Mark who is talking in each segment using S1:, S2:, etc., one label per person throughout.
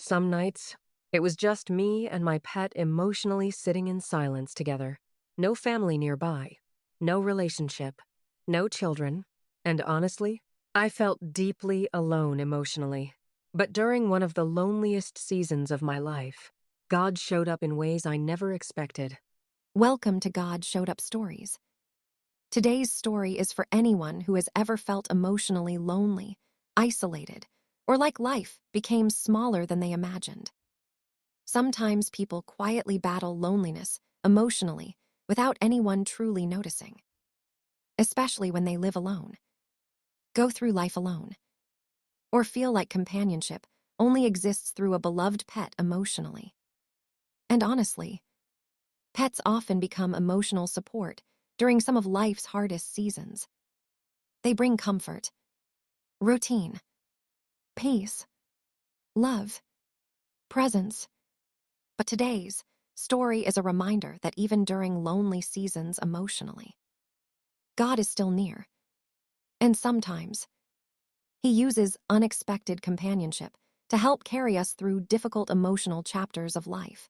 S1: Some nights, it was just me and my pet emotionally sitting in silence together. No family nearby, no relationship, no children, and honestly, I felt deeply alone emotionally. But during one of the loneliest seasons of my life, God showed up in ways I never expected.
S2: Welcome to God Showed Up Stories. Today's story is for anyone who has ever felt emotionally lonely, isolated, or like life became smaller than they imagined. Sometimes people quietly battle loneliness emotionally without anyone truly noticing, especially when they live alone, go through life alone, or feel like companionship only exists through a beloved pet emotionally. And honestly, pets often become emotional support during some of life's hardest seasons. They bring comfort, routine, peace, love, presence. But today's story is a reminder that even during lonely seasons emotionally, God is still near. And sometimes, He uses unexpected companionship to help carry us through difficult emotional chapters of life.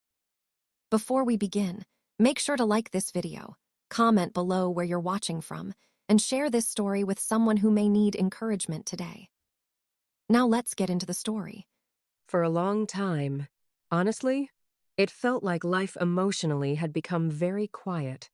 S2: Before we begin, make sure to like this video, comment below where you're watching from, and share this story with someone who may need encouragement today. Now let's get into the story.
S1: For a long time, honestly, it felt like life emotionally had become very quiet.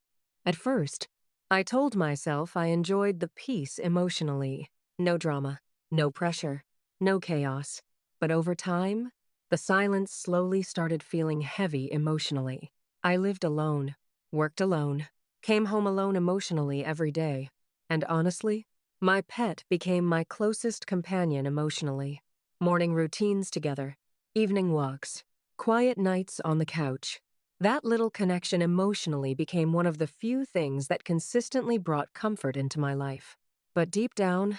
S1: At first, I told myself I enjoyed the peace emotionally. No drama, no pressure, no chaos. But over time, the silence slowly started feeling heavy emotionally. I lived alone, worked alone, came home alone emotionally every day. And honestly, my pet became my closest companion emotionally. Morning routines together, evening walks, quiet nights on the couch. That little connection emotionally became one of the few things that consistently brought comfort into my life. But deep down,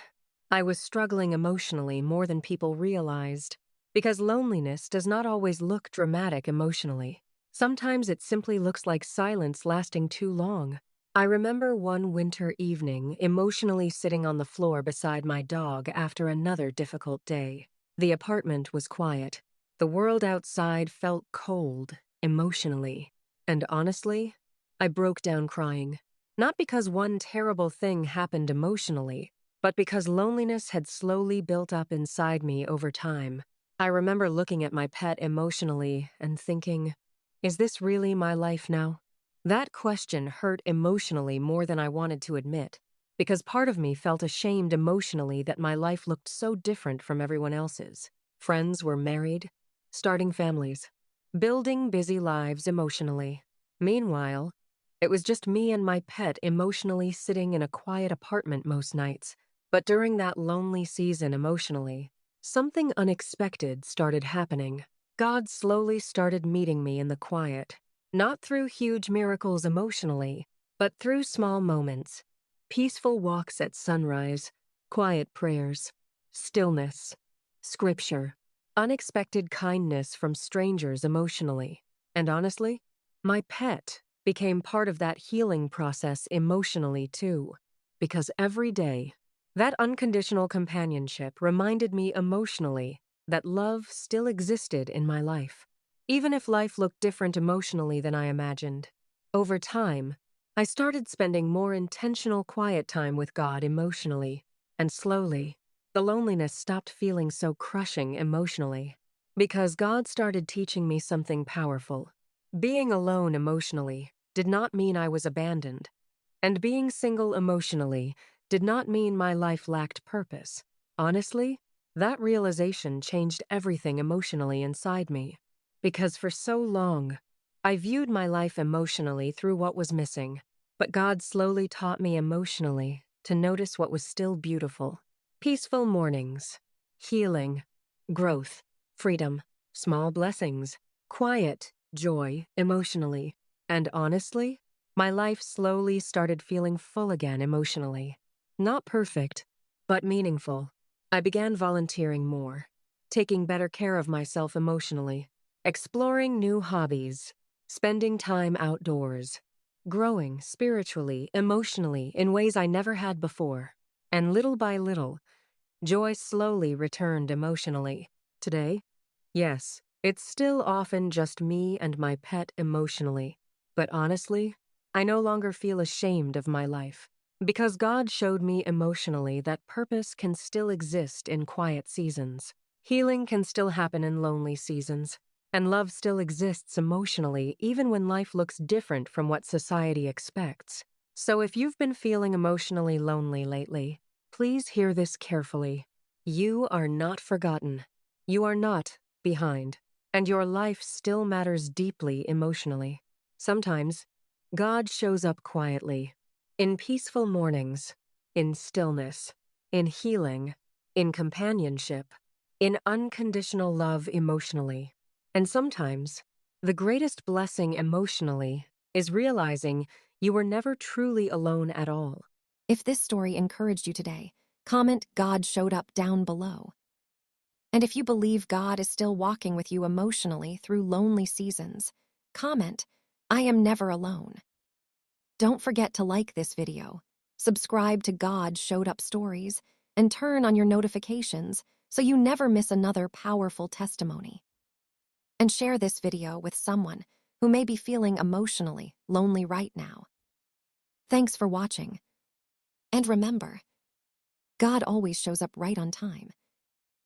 S1: I was struggling emotionally more than people realized. Because loneliness does not always look dramatic emotionally. Sometimes it simply looks like silence lasting too long. I remember one winter evening emotionally sitting on the floor beside my dog after another difficult day. The apartment was quiet. The world outside felt cold, emotionally. And honestly, I broke down crying. Not because one terrible thing happened emotionally, but because loneliness had slowly built up inside me over time. I remember looking at my pet emotionally and thinking, is this really my life now? That question hurt emotionally more than I wanted to admit, because part of me felt ashamed emotionally that my life looked so different from everyone else's. Friends were married, starting families, building busy lives emotionally. Meanwhile, it was just me and my pet emotionally sitting in a quiet apartment most nights. But during that lonely season emotionally, something unexpected started happening. God slowly started meeting me in the quiet, not through huge miracles emotionally, but through small moments. Peaceful walks at sunrise, quiet prayers, stillness, scripture, unexpected kindness from strangers emotionally. And honestly, my pet became part of that healing process emotionally too. Because every day, that unconditional companionship reminded me emotionally that love still existed in my life, even if life looked different emotionally than I imagined. Over time, I started spending more intentional quiet time with God emotionally, and slowly, the loneliness stopped feeling so crushing emotionally. Because God started teaching me something powerful. Being alone emotionally did not mean I was abandoned, and being single emotionally did not mean my life lacked purpose. Honestly, that realization changed everything emotionally inside me. Because for so long, I viewed my life emotionally through what was missing. But God slowly taught me emotionally to notice what was still beautiful. Peaceful mornings, healing, growth, freedom, small blessings, quiet, joy, emotionally. And honestly, my life slowly started feeling full again emotionally. Not perfect, but meaningful. I began volunteering more, taking better care of myself emotionally, exploring new hobbies, spending time outdoors, growing spiritually, emotionally in ways I never had before. And little by little, joy slowly returned emotionally. Today, yes, It's still often just me and my pet emotionally. But honestly, I no longer feel ashamed of my life. Because God showed me emotionally that purpose can still exist in quiet seasons. Healing can still happen in lonely seasons. And love still exists emotionally even when life looks different from what society expects. So if you've been feeling emotionally lonely lately, please hear this carefully. You are not forgotten. You are not behind. And your life still matters deeply emotionally. Sometimes, God shows up quietly, in peaceful mornings, in stillness, in healing, in companionship, in unconditional love emotionally. And sometimes, the greatest blessing emotionally is realizing you were never truly alone at all.
S2: If this story encouraged you today, comment "God showed up" down below. And if you believe God is still walking with you emotionally through lonely seasons, comment "I am never alone." Don't forget to like this video, subscribe to God Showed Up Stories, and turn on your notifications so you never miss another powerful testimony. And share this video with someone who may be feeling emotionally lonely right now. Thanks for watching. And remember, God always shows up right on time.